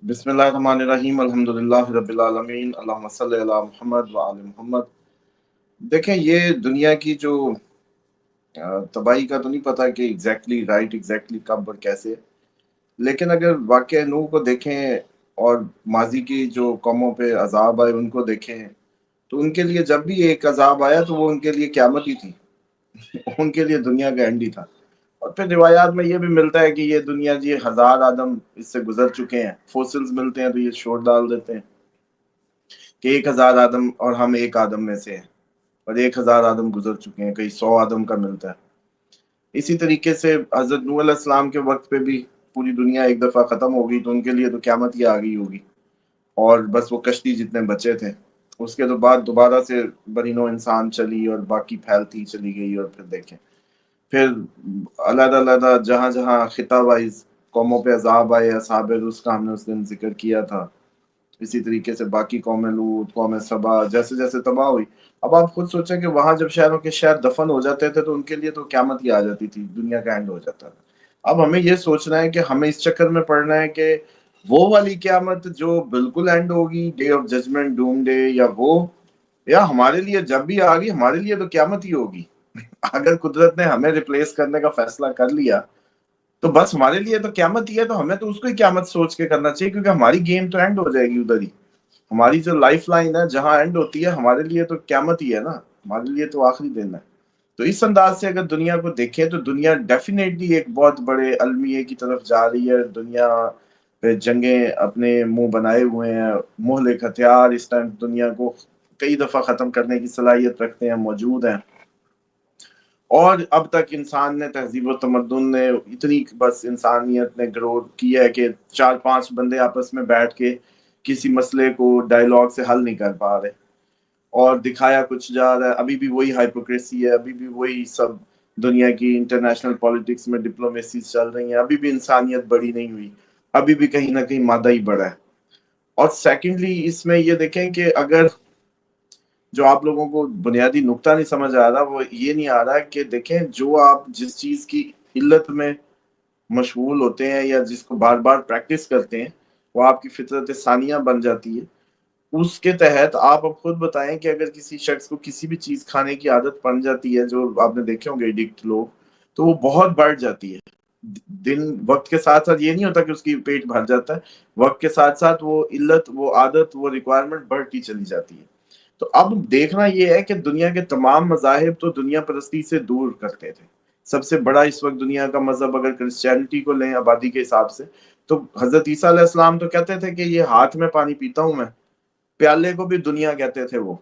بسم اللہ الرحمن الرحیم، الحمدللہ رب العالمین، اللہم صلی علی محمد وآل محمد۔ دیکھیں، یہ دنیا کی جو تباہی کا تو نہیں پتا کہ ایگزیکٹلی کب اور کیسے، لیکن اگر واقعہ نوح کو دیکھیں اور ماضی کی جو قوموں پہ عذاب آئے ان کو دیکھیں، تو ان کے لیے جب بھی ایک عذاب آیا تو وہ ان کے لیے قیامت ہی تھی، ان کے لیے دنیا کا اینڈ ہی تھا۔ اور پھر روایات میں یہ بھی ملتا ہے کہ یہ دنیا جی 1000 آدم اس سے گزر چکے ہیں، فوسلز ملتے ہیں تو یہ شور ڈال دیتے ہیں کہ 1000 آدم اور ہم ایک آدم میں سے ہیں، اور 1000 آدم گزر چکے ہیں، کئی 100 آدم کا ملتا ہے۔ اسی طریقے سے حضرت نوح علیہ السلام کے وقت پہ بھی پوری دنیا ایک دفعہ ختم ہو گئی تو ان کے لیے تو قیامت ہی آ گئی ہوگی، اور بس وہ کشتی جتنے بچے تھے۔ اس کے بعد دوبارہ سے بنی نوع انسان چلی اور باقی پھیلتی چلی گئی، اور پھر دیکھیں پھر علیحدہ علیحدہ جہاں جہاں خطہ وائز قوموں پہ عذاب آئے، اصحاب رس کا ہم نے اس دن ذکر کیا تھا، اسی طریقے سے باقی قوم لوط، قوم سبا جیسے جیسے تباہ ہوئی۔ اب آپ خود سوچیں کہ وہاں جب شہروں کے شہر دفن ہو جاتے تھے تو ان کے لیے تو قیامت ہی آ جاتی تھی، دنیا کا اینڈ ہو جاتا تھا۔ اب ہمیں یہ سوچنا ہے کہ ہمیں اس چکر میں پڑنا ہے کہ وہ والی قیامت جو بالکل اینڈ ہوگی، day of judgment, doomsday, یا ہمارے لیے جب بھی آ گئی ہمارے لیے تو قیامت ہی ہوگی۔ اگر قدرت نے ہمیں ریپلیس کرنے کا فیصلہ کر لیا تو بس ہمارے لیے تو قیامت ہی ہے، تو ہمیں تو اس کو ہی قیامت سوچ کے کرنا چاہیے، کیونکہ ہماری گیم تو اینڈ ہو جائے گی ادھر ہی۔ ہماری جو لائف لائن ہے جہاں اینڈ ہوتی ہے ہمارے لیے تو قیامت ہی ہے نا، ہمارے لیے تو آخری دن ہے۔ تو اس انداز سے اگر دنیا کو دیکھیں تو دنیا ڈیفینیٹلی ایک بہت بڑے المیے کی طرف جا رہی ہے۔ دنیا پہ جنگیں اپنے منہ بنائے ہوئے ہیں، مہلک ہتھیار اس ٹائم دنیا کو کئی دفعہ ختم کرنے کی صلاحیت رکھتے ہیں، موجود ہیں۔ اور اب تک انسان نے، تہذیب و تمدن نے اتنی، بس انسانیت نے گرو کیا ہے کہ 4-5 بندے آپس میں بیٹھ کے کسی مسئلے کو ڈائیلاگ سے حل نہیں کر پا رہے، اور دکھایا کچھ جا رہا ہے۔ ابھی بھی وہی ہائپوکریسی ہے، ابھی بھی وہی سب دنیا کی انٹرنیشنل پالیٹکس میں ڈپلومیسیز چل رہی ہیں، ابھی بھی انسانیت بڑی نہیں ہوئی، ابھی بھی کہیں نہ کہیں مادہ ہی بڑا ہے۔ اور سیکنڈلی اس میں یہ دیکھیں کہ اگر جو آپ لوگوں کو بنیادی نقطہ نہیں سمجھ آ رہا وہ یہ نہیں آ رہا کہ دیکھیں، جو آپ جس چیز کی علت میں مشغول ہوتے ہیں یا جس کو بار بار پریکٹس کرتے ہیں وہ آپ کی فطرت ثانیہ بن جاتی ہے۔ اس کے تحت آپ اب خود بتائیں کہ اگر کسی شخص کو کسی بھی چیز کھانے کی عادت پڑ جاتی ہے، جو آپ نے دیکھے ہوں گے ایڈکٹ لوگ، تو وہ بہت بڑھ جاتی ہے دن وقت کے ساتھ ساتھ۔ یہ نہیں ہوتا کہ اس کی پیٹ بھر جاتا ہے، وقت کے ساتھ ساتھ وہ علت، وہ عادت، وہ ریکوائرمنٹ بڑھتی چلی جاتی ہے۔ تو اب دیکھنا یہ ہے کہ دنیا کے تمام مذاہب تو دنیا پرستی سے دور کرتے تھے۔ سب سے بڑا اس وقت دنیا کا مذہب اگر کرسچینٹی کو لیں آبادی کے حساب سے، تو حضرت عیسیٰ علیہ السلام تو کہتے تھے کہ یہ ہاتھ میں پانی پیتا ہوں میں، پیالے کو بھی دنیا کہتے تھے وہ۔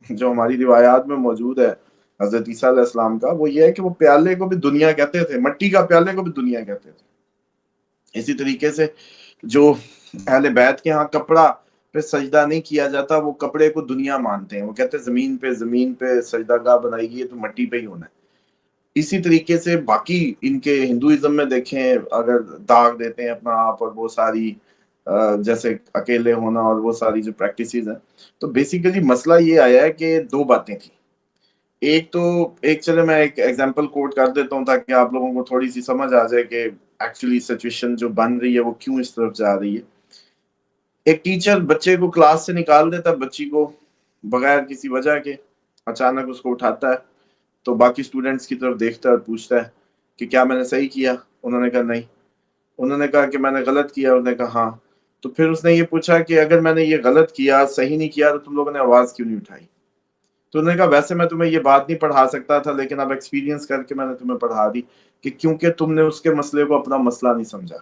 جو ہماری روایات میں موجود ہے حضرت عیسیٰ علیہ السلام کا، وہ یہ ہے کہ وہ پیالے کو بھی دنیا کہتے تھے، مٹی کا پیالے کو بھی دنیا کہتے تھے۔ اسی طریقے سے جو اہل بیت کے ہاں کپڑا پہ سجدہ نہیں کیا جاتا، وہ کپڑے کو دنیا مانتے ہیں، وہ کہتے ہیں زمین پہ سجدہ گاہ بنائی گئی ہے تو مٹی پہ ہی ہونا ہے۔ اسی طریقے سے باقی ان کے ہندوازم میں دیکھیں، اگر داغ دیتے ہیں اپنا آپ، اور وہ ساری جیسے اکیلے ہونا اور وہ ساری جو پریکٹسز ہیں، تو بیسیکلی مسئلہ یہ آیا ہے کہ 2 باتیں تھیں۔ ایک چلے میں ایک ایگزامپل کوٹ کر دیتا ہوں تاکہ آپ لوگوں کو تھوڑی سی سمجھ آ جائے کہ ایکچولی سچویشن جو بن رہی ہے وہ کیوں اس طرف جا رہی ہے۔ ایک ٹیچر بچے کو کلاس سے نکال دیتا ہے، بچی کو بغیر کسی وجہ کے اچانک اس کو اٹھاتا ہے، تو باقی سٹوڈنٹس کی طرف دیکھتا ہے اور پوچھتا ہے کہ کیا میں نے صحیح کیا؟ انہوں نے کہا نہیں۔ انہوں نے کہا کہ میں نے غلط کیا؟ انہوں نے کہا ہاں۔ تو پھر اس نے یہ پوچھا کہ اگر میں نے یہ غلط کیا، صحیح نہیں کیا، تو تم لوگوں نے آواز کیوں نہیں اٹھائی؟ تو انہوں نے کہا ویسے میں تمہیں یہ بات نہیں پڑھا سکتا تھا، لیکن اب ایکسپیرینس کر کے میں نے تمہیں پڑھا دی، کہ کیونکہ تم نے اس کے مسئلے کو اپنا مسئلہ نہیں سمجھا،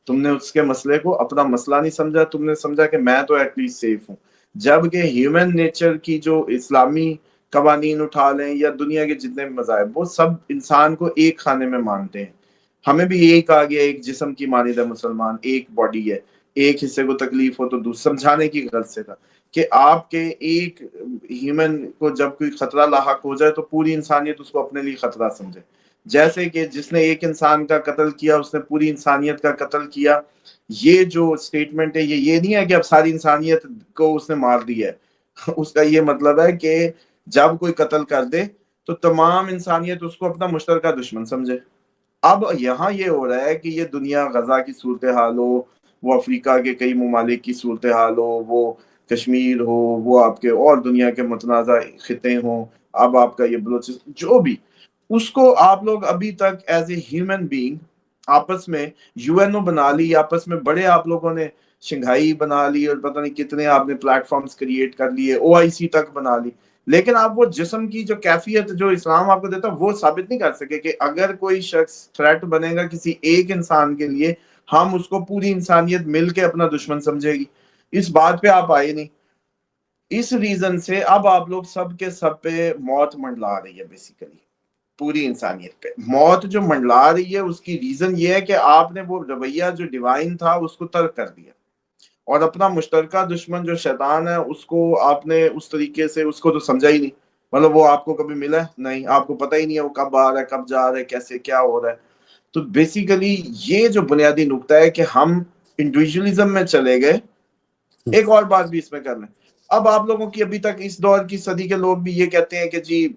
تم نے اس کے مسئلے کو اپنا مسئلہ نہیں سمجھا، تم نے سمجھا کہ میں تو ایٹ لیسٹ سیف ہوں۔ جبکہ ہیومن نیچر کی جو اسلامی قوانین اٹھا لیں یا دنیا کے جتنے بھی مذاہب، وہ سب انسان کو ایک خانے میں مانتے ہیں۔ ہمیں بھی یہی کہا گیا ایک جسم کی مانند ہے مسلمان، ایک باڈی ہے، ایک حصے کو تکلیف ہو تو دوسرا، سمجھانے کی غرض سے تھا کہ آپ کے ایک ہیومن کو جب کوئی خطرہ لاحق ہو جائے تو پوری انسانیت اس کو اپنے لیے خطرہ سمجھے۔ جیسے کہ جس نے ایک انسان کا قتل کیا اس نے پوری انسانیت کا قتل کیا۔ یہ جو سٹیٹمنٹ ہے یہ نہیں ہے کہ اب ساری انسانیت کو اس نے مار دیا ہے۔ اس کا یہ مطلب ہے کہ جب کوئی قتل کر دے تو تمام انسانیت اس کو اپنا مشترکہ دشمن سمجھے۔ اب یہاں یہ ہو رہا ہے کہ یہ دنیا غزہ کی صورتحال ہو، وہ افریقہ کے کئی ممالک کی صورتحال ہو، وہ کشمیر ہو، وہ آپ کے اور دنیا کے متنازع خطے ہوں، اب آپ کا یہ بلوچستان، جو بھی، اس کو آپ لوگ ابھی تک ایز اے ہیومن بینگ آپس میں یو این او بنا لی، آپس میں بڑے آپ لوگوں نے شنگھائی بنا لی، اور پتہ نہیں کتنے آپ نے پلیٹ فارمز کریٹ کر لیے، او آئی سی تک بنا لی، لیکن آپ وہ جسم کی جو کیفیت جو اسلام آپ کو دیتا وہ ثابت نہیں کر سکے کہ اگر کوئی شخص تھریٹ بنے گا کسی ایک انسان کے لیے، ہم اس کو پوری انسانیت مل کے اپنا دشمن سمجھے گی، اس بات پہ آپ آئے نہیں۔ اس ریزن سے اب آپ لوگ سب کے سب پہ موت منڈلا رہی ہے، بیسیکلی پوری انسانیت پہ موت جو منڈلا رہی ہے، اس کی ریزن یہ ہے کہ آپ نے وہ رویہ جو ڈیوائن تھا اس کو ترک کر دیا، اور اپنا مشترکہ دشمن جو شیطان ہے اس کو آپ نے اس طریقے سے اس کو تو سمجھا ہی نہیں، مطلب وہ آپ کو کبھی ملا نہیں، آپ کو پتہ ہی نہیں ہے وہ کب آ رہا ہے، کب جا رہا ہے، کیسے کیا ہو رہا ہے۔ تو بیسیکلی یہ جو بنیادی نقطہ ہے کہ ہم انڈیویجولزم میں چلے گئے۔ ایک اور بات بھی اس میں کر لیں، اب آپ لوگوں کی ابھی تک اس دور کی صدی کے لوگ بھی یہ کہتے ہیں کہ جی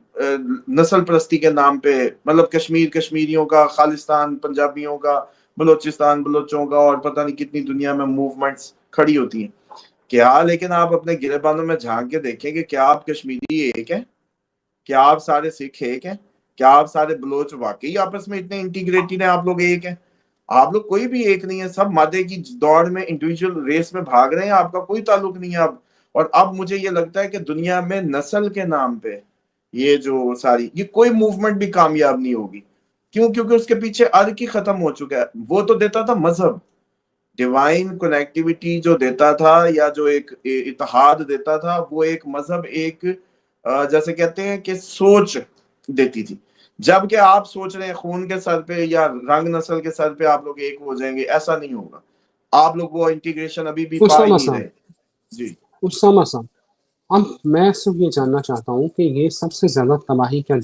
نسل پرستی کے نام پہ، مطلب کشمیر کشمیریوں کا، خالستان پنجابیوں کا، بلوچستان بلوچوں کا، اور پتہ نہیں کتنی دنیا میں موومنٹس کھڑی ہوتی ہیں کیا، لیکن آپ اپنے گربانوں میں جھانک کے دیکھیں کہ کیا آپ کشمیری ایک ہیں؟ کیا آپ سارے سکھ ایک ہیں؟ کیا آپ سارے بلوچ واقعی آپس میں اتنے انٹیگریٹڈ ہیں؟ آپ لوگ ایک ہیں؟ آپ لوگ کوئی بھی ایک نہیں ہے، سب مادے کی دوڑ میں انڈیویجول ریس میں بھاگ رہے ہیں، آپ کا کوئی تعلق نہیں ہے اب۔ اور اب مجھے یہ لگتا ہے کہ دنیا میں نسل کے نام پہ یہ جو ساری یہ کوئی موومنٹ بھی کامیاب نہیں ہوگی، کیوں؟ کیونکہ اس کے پیچھے ارک ہی ختم ہو چکا ہے۔ وہ تو دیتا تھا مذہب، ڈیوائن کنیکٹیوٹی جو دیتا تھا، یا جو ایک اتحاد دیتا تھا، وہ ایک مذہب، ایک جیسے کہتے ہیں کہ سوچ دیتی تھی۔ جب کہ آپ سوچ رہے ہیں خون کے سر پہ یا رنگ نسل کے سر پہ آپ لوگ ایک ہو جائیں گے، ایسا نہیں ہوگا، آپ لوگ وہ انٹیگریشن ابھی بھی پا ہی اسامہ نہیں صاحب، رہے۔ جی اسامہ صاحب، اب میں صرف یہ جاننا چاہتا ہوں کہ یہ سب سے زیادہ تباہی کیا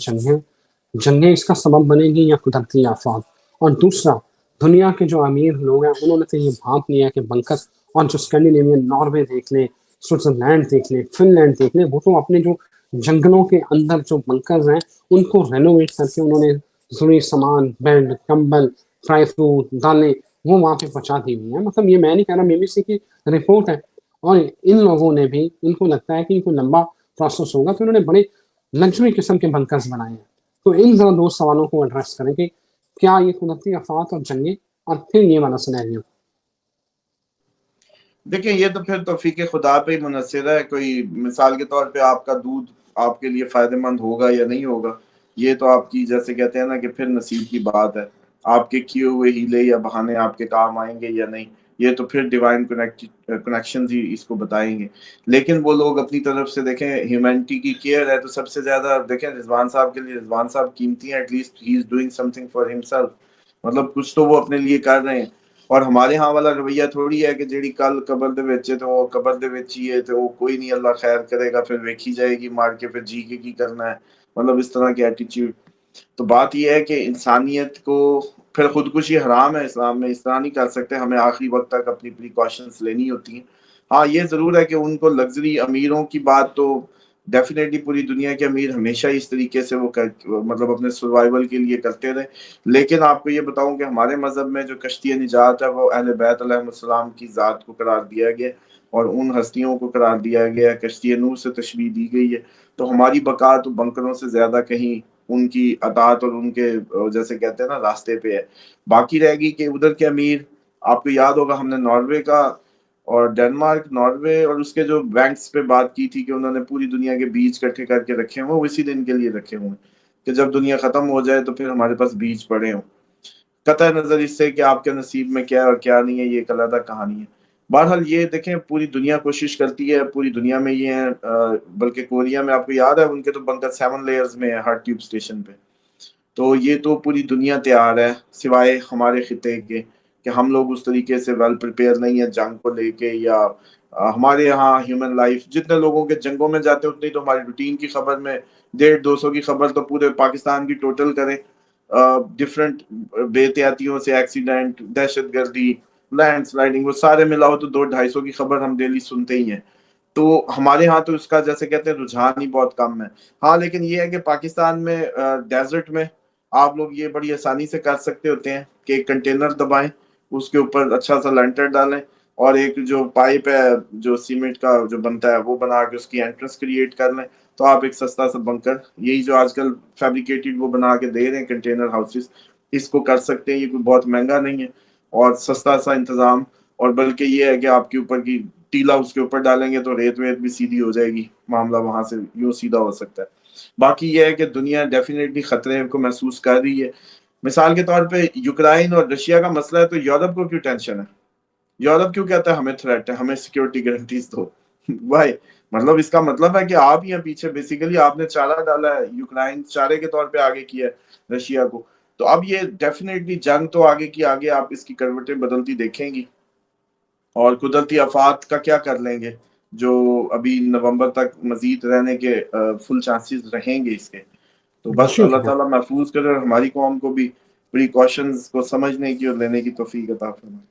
جنگیں اس کا سبب بنے گی یا قدرتی آفات؟ اور دوسرا، دنیا کے جو امیر لوگ ہیں انہوں نے تو یہ بھانپ لیا کہ بنکر، اور جو اسکینڈینیوین ناروے دیکھ لیں، سوئٹزرلینڈ دیکھ لیں، فن لینڈ دیکھ لیں، وہ تو اپنے جو جنگلوں کے اندر جو بنکرز ہیں ان کو رینوویٹ کر کے انہوں نے ضروری سامان، بیڈ، کمبل، فرائی فروٹ، دالیں وہ وہاں پہ پہنچا دی ہوئی ہیں۔ مطلب یہ میں نہیں کہہ رہا، بی بی سی کی رپورٹ ہے، اور ان لوگوں نے بھی، ان کو لگتا ہے کہ ان کو لمبا پروسیس ہوگا تو انہوں نے بڑے لگژری قسم کے بنکرز بنائے ہیں۔ تو ان ذرا دو سوالوں کو ایڈریس کریں کہ کیا یہ قدرتی آفات اور جنگیں، اور پھر یہ والا سینیریو۔ دیکھیں، یہ تو پھر توفیق خدا پہ ہی منحصر ہے، کوئی مثال کے طور پہ آپ کا دودھ آپ کے لیے فائدہ مند ہوگا یا نہیں ہوگا، یہ تو آپ کی جیسے کہتے ہیں نا کہ پھر نصیب کی بات ہے، آپ کے کیے ہوئے ہیلے یا بہانے آپ کے کام آئیں گے یا نہیں، یہ تو پھر ڈیوائن کنیکشنز ہی اس کو بتائیں گے۔ لیکن وہ لوگ اپنی طرف سے دیکھیں، ہیومینٹی کی کیئر ہے تو سب سے زیادہ دیکھیں رضوان صاحب کے لیے، رضوان صاحب قیمتی ہیں، at least he is doing something for himself, مطلب کچھ تو وہ اپنے لیے کر رہے ہیں۔ اور ہمارے ہاں والا رویہ تھوڑی ہے کہ جیڑی کل قبر دے وچ ہے تو وہ قبر دے وچ ہی ہے، تو وہ کوئی نہیں، اللہ خیر کرے گا، پھر ویکھی جائے گی مار کے، پھر جی کے کی کرنا ہے، مطلب اس طرح کی ایٹیچیوڈ۔ تو بات یہ ہے کہ انسانیت کو پھر خودکشی حرام ہے اسلام میں، اس طرح نہیں کر سکتے، ہمیں آخری وقت تک اپنی پریکاشنز لینی ہوتی ہیں۔ ہاں یہ ضرور ہے کہ ان کو لگژری امیروں کی بات تو ڈیفینیٹلی پوری دنیا کے امیر ہمیشہ اس طریقے سے وہ مطلب اپنے سروائیول کے لیے کرتے رہے، لیکن آپ کو یہ بتاؤں کہ ہمارے مذہب میں جو کشتی نجات ہے وہ اہل بیت علیہ السلام کی ذات کو قرار دیا گیا، اور ان ہستیوں کو قرار دیا گیا، کشتی نوح سے تشبیہ دی گئی ہے۔ تو ہماری بقا تو بنکروں سے زیادہ کہیں ان کی اطاعت اور ان کے جیسے کہتے ہیں نا راستے پہ ہے۔ باقی رہ گی کہ ادھر کے امیر، آپ کو یاد ہوگا ہم نے ناروے کا اور ڈنمارک، ناروے اور اس کے جو بینکس پہ بات کی تھی کہ انہوں نے پوری دنیا کے بیچ اکٹھے کر کے رکھے ہوئے، وہ اسی دن کے لیے رکھے ہوئے کہ جب دنیا ختم ہو جائے تو پھر ہمارے پاس بیچ پڑے ہوں، قطع نظر اس سے کہ آپ کے نصیب میں کیا ہے اور کیا نہیں ہے، یہ ایک علیحدہ کہانی ہے۔ بہرحال یہ دیکھیں پوری دنیا کوشش کرتی ہے، پوری دنیا میں یہ ہیں، بلکہ کوریا میں آپ کو یاد ہے ان کے تو بنکر 7 لیئرز میں ہے ہر ٹیوب سٹیشن پہ۔ تو یہ تو پوری دنیا تیار ہے سوائے ہمارے خطے کے، کہ ہم لوگ اس طریقے سے ویل پریپیئر نہیں ہیں جنگ کو لے کے، یا ہمارے یہاں ہیومن لائف جتنے لوگوں کے جنگوں میں جاتے ہیں اتنی تو ہماری روٹین کی خبر میں 150-200 کی خبر تو پورے پاکستان کی ٹوٹل کریں، ڈفرینٹ بے احتیاطیوں سے، ایکسیڈنٹ، دہشت گردی، لینڈ سلائڈنگ، وہ سارے ملاؤ تو 200-250 کی خبر ہم ڈیلی سنتے ہی ہیں۔ تو ہمارے ہاں تو اس کا جیسے کہتے ہیں رجحان ہی بہت کم ہے۔ ہاں لیکن یہ ہے کہ پاکستان میں ڈیزرٹ میں آپ لوگ یہ بڑی آسانی سے کر سکتے ہوتے ہیں کہ ایک کنٹینر دبائیں اس کے اوپر اچھا سا لینٹر ڈالیں اور ایک جو پائپ ہے جو سیمنٹ کا جو بنتا ہے وہ بنا کے اس کی انٹرنس کریٹ کر لیں، تو آپ ایک سستا سا بنکر، یہی جو آج کل فیبریکیٹڈ وہ بنا کے دے رہے ہیں کنٹینر ہاؤسز، اس کو کر سکتے ہیں. یہ کوئی بہت مہنگا نہیں ہے اور سستا سا انتظام، اور بلکہ یہ ہے کہ آپ کے اوپر کی ٹیلا اس کے اوپر ڈالیں گے تو ریت ویت بھی سیدھی ہو جائے گی، معاملہ وہاں سے یوں سیدھا ہو سکتا ہے. باقی یہ ہے کہ دنیا ڈیفینیٹلی خطرے کو محسوس کر رہی ہے. مثال کے طور پہ یوکرائن اور رشیا کا مسئلہ ہے تو یورپ کو کیوں ٹینشن ہے؟ یورپ کیوں کہتا ہے ہمیں تھریٹ ہے، ہمیں سیکیورٹی گارنٹیز دو؟ وائی؟ مطلب اس کا مطلب ہے کہ آپ ہی ہیں پیچھے، بیسیکلی آپ نے چارہ ڈالا ہے، یوکرائن چارے کے طور پہ آگے کیا ہے رشیا کو. تو اب یہ ڈیفینیٹلی جنگ تو آگے کی آگے آپ اس کی کروٹیں بدلتی دیکھیں گی، اور قدرتی آفات کا کیا کر لیں گے جو ابھی نومبر تک مزید رہنے کے فل چانسز رہیں گے اس کے. تو بس بشیر اللہ ہے. تعالیٰ محفوظ کرے اور ہماری قوم کو بھی پریکاشنز کو سمجھنے کی اور لینے کی توفیق عطا فرمائے.